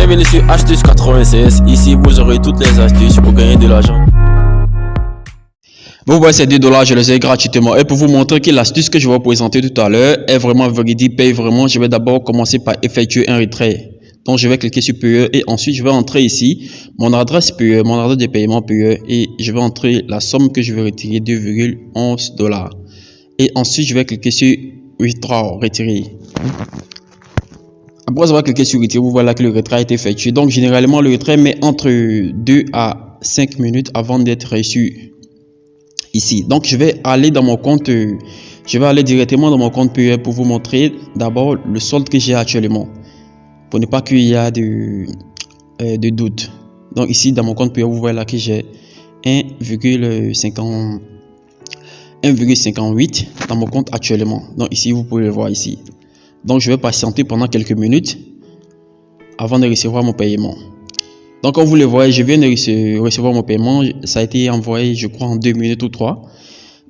Bienvenue sur Astuce 96. Ici, vous aurez toutes les astuces pour gagner de l'argent. Vous voyez ces $2, je les ai gratuitement. Et pour vous montrer que l'astuce que je vais vous présenter tout à l'heure est vraiment véridique, paye vraiment, je vais d'abord commencer par effectuer un retrait. Donc, je vais cliquer sur payeur et ensuite, je vais entrer ici mon adresse payeur, mon adresse de paiement payeur et je vais entrer la somme que je vais retirer, $2,11. Et ensuite, je vais cliquer sur Withdraw, retirer. Après avoir cliqué sur retirer, vous voyez que le retrait a été effectué. Donc, généralement, le retrait met entre 2 à 5 minutes avant d'être reçu ici. Donc, je vais aller dans mon compte, je vais aller directement dans mon compte payeur pour vous montrer d'abord le solde que j'ai actuellement. Pour ne pas qu'il y ait de doute. Donc, ici, dans mon compte payeur, vous voyez là que j'ai 1,58 dans mon compte actuellement. Donc, ici, vous pouvez le voir ici. Donc, je vais patienter pendant quelques minutes avant de recevoir mon paiement. Donc, comme vous le voyez, je viens de recevoir mon paiement. Ça a été envoyé, je crois, en 2 minutes ou 3.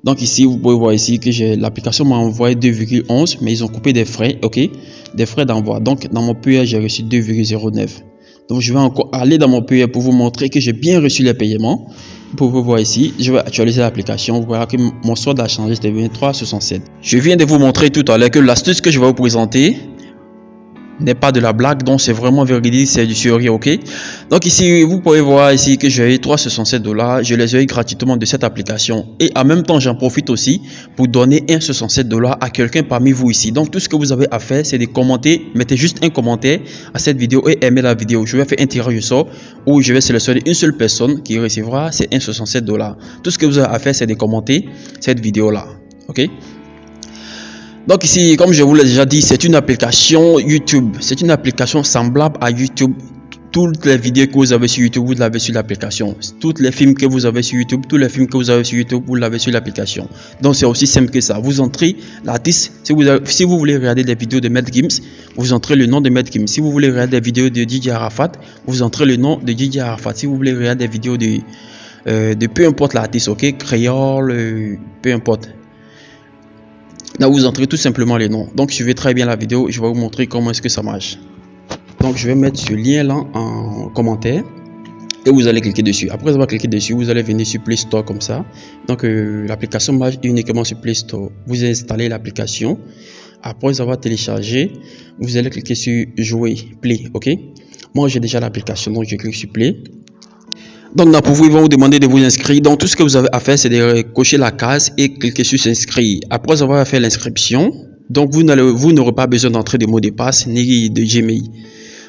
Donc, ici, vous pouvez voir ici que l'application m'a envoyé 2,11, mais ils ont coupé des frais, ok, des frais d'envoi. Donc, dans mon payeur, j'ai reçu 2,09. Donc, je vais encore aller dans mon payeur pour vous montrer que j'ai bien reçu les paiements. Vous pouvez voir ici, je vais actualiser l'application. Vous verrez que mon solde a changé, c'est devenu 3,67. Je viens de vous montrer tout à l'heure que l'astuce que je vais vous présenter n'est pas de la blague, donc c'est vraiment véridique, c'est du sérieux, ok. Donc ici, vous pouvez voir ici que j'ai eu $367, je les ai eu gratuitement de cette application. Et en même temps, j'en profite aussi pour donner $167 à quelqu'un parmi vous ici. Donc tout ce que vous avez à faire, c'est de commenter, mettez juste un commentaire à cette vidéo et aimez la vidéo. Je vais faire un tirage au sort où je vais sélectionner une seule personne qui recevra ces $167. Tout ce que vous avez à faire, c'est de commenter cette vidéo là, ok. Donc ici, comme je vous l'ai déjà dit, c'est une application YouTube. C'est une application semblable à YouTube. Toutes les vidéos que vous avez sur YouTube, vous l'avez sur l'application. Tous les films que vous avez sur YouTube, tous les films que vous avez sur YouTube, vous l'avez sur l'application. Donc c'est aussi simple que ça. Vous entrez l'artiste. Si vous voulez regarder des vidéos de Matt Gims, vous entrez le nom de Matt Gims. Si vous voulez regarder des vidéos de DJ Arafat, vous entrez le nom de DJ Arafat. Si vous voulez regarder des vidéos de peu importe l'artiste, ok, créole, peu importe. Là, vous entrez tout simplement les noms. Donc, suivez très bien la vidéo. Je vais vous montrer comment est-ce que ça marche. Donc, je vais mettre ce lien-là en commentaire. Et vous allez cliquer dessus. Après avoir cliqué dessus, vous allez venir sur Play Store comme ça. Donc, l'application marche uniquement sur Play Store. Vous installez l'application. Après avoir téléchargé, vous allez cliquer sur Jouer, Play, ok. Moi, j'ai déjà l'application, donc je clique sur Play. Donc, là, pour vous, ils vont vous demander de vous inscrire. Donc, tout ce que vous avez à faire, c'est de cocher la case et cliquer sur s'inscrire. Après avoir fait l'inscription, donc vous n'aurez pas besoin d'entrer de mot de passe ni de Gmail.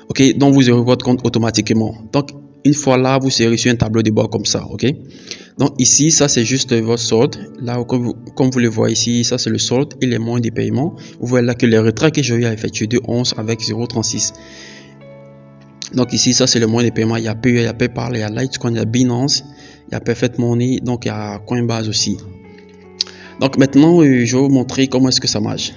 Ok, donc vous aurez votre compte automatiquement. Donc, une fois là, vous serez sur un tableau de bord comme ça. Ok, donc ici, ça c'est juste votre solde. Là, comme vous le voyez ici, ça c'est le solde et les moyens de paiement. Vous voyez là que les retraits que j'ai eu à effectuer de 11 avec 0,36. Donc ici, ça c'est le moyen de paiement. Il y a Payer, il y a PayPal, il y a Litecoin, il y a Binance, il y a Perfect Money, donc il y a Coinbase aussi. Donc maintenant, je vais vous montrer comment est-ce que ça marche.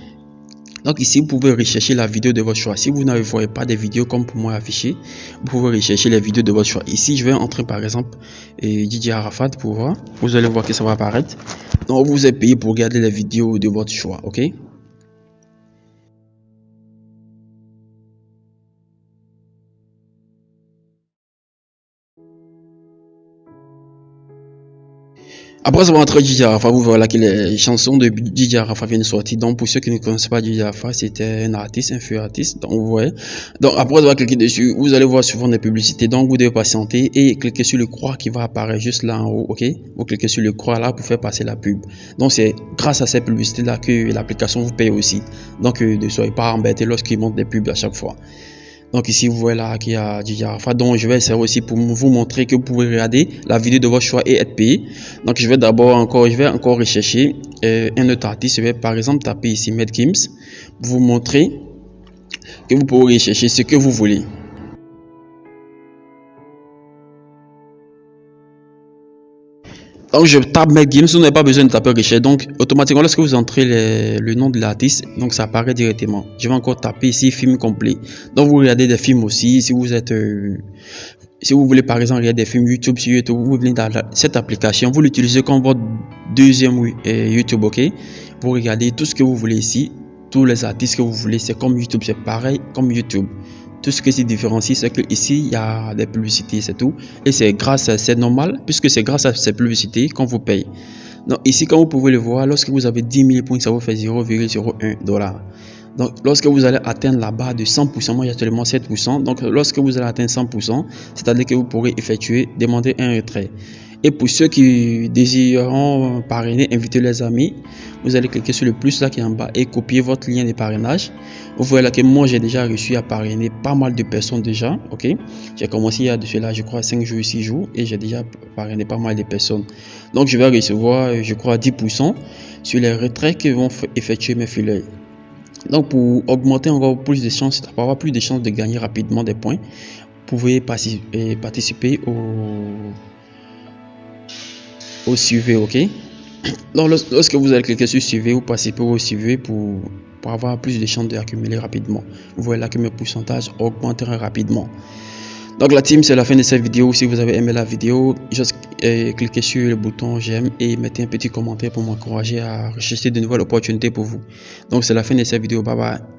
Donc ici, vous pouvez rechercher la vidéo de votre choix. Si vous ne voyez pas des vidéos comme pour moi affichées, vous pouvez rechercher les vidéos de votre choix. Ici, je vais entrer par exemple DJ Arafat pour voir. Vous allez voir que ça va apparaître. Donc vous êtes payé pour regarder les vidéos de votre choix, ok. Après avoir entré DJ Arafat, vous verrez là que les chansons de DJ Arafat viennent sortir. Donc pour ceux qui ne connaissent pas DJ Arafat, c'était un artiste, un feu artiste. Donc vous voyez. Donc après avoir cliqué dessus, vous allez voir souvent des publicités. Donc vous devez patienter et cliquer sur le croix qui va apparaître juste là en haut. Ok. Vous cliquez sur le croix là pour faire passer la pub. Donc c'est grâce à ces publicités là que l'application vous paye aussi. Donc ne soyez pas embêtés lorsqu'ils montent des pubs à chaque fois. Donc ici vous voyez là qu'il y a DJ Arafat. Donc je vais essayer aussi pour vous montrer que vous pouvez regarder la vidéo de votre choix et être payé. Donc je vais encore rechercher un autre artiste. Je vais par exemple taper ici Matt Gims pour vous montrer que vous pouvez rechercher ce que vous voulez. Donc je tape Matt Gims, vous n'avez pas besoin de taper recherche. Donc automatiquement lorsque vous entrez le nom de l'artiste, donc ça apparaît directement. Je vais encore taper ici film complet. Donc vous regardez des films aussi. Si vous êtes si vous voulez par exemple regarder des films YouTube sur YouTube, vous venez dans cette application, vous l'utilisez comme votre deuxième YouTube, ok. Vous regardez tout ce que vous voulez ici, tous les artistes que vous voulez, c'est comme YouTube, c'est pareil comme YouTube. Tout ce qui se différencie, c'est que ici il y a des publicités, c'est tout. Et c'est normal, puisque c'est grâce à ces publicités qu'on vous paye. Donc ici, comme vous pouvez le voir, lorsque vous avez 10 000 points, ça vous fait 0,01 $. Donc lorsque vous allez atteindre la barre de 100%, moi j'ai actuellement 7%. Donc lorsque vous allez atteindre 100%, c'est-à-dire que vous pourrez demander un retrait. Et pour ceux qui désireront parrainer, inviter les amis, vous allez cliquer sur le plus là qui est en bas et copier votre lien de parrainage. Vous voyez là que moi j'ai déjà réussi à parrainer pas mal de personnes déjà. Ok, j'ai commencé il y a de cela, je crois 5 jours, 6 jours, et j'ai déjà parrainé pas mal de personnes. Donc je vais recevoir, je crois, 10% sur les retraits que vont effectuer mes filets. Donc pour augmenter encore plus de chances, pour avoir plus de chances de gagner rapidement des points, vous pouvez participer au suivi, ok. Donc lorsque vous allez cliquer sur suivi, vous participez au suivi pour avoir plus de chances d'accumuler rapidement. Vous voyez là que mes pourcentages augmenteront rapidement. Donc la team, c'est la fin de cette vidéo. Si vous avez aimé la vidéo, juste cliquez sur le bouton j'aime et mettez un petit commentaire pour m'encourager à rechercher de nouvelles opportunités pour vous. Donc c'est la fin de cette vidéo. Bye bye.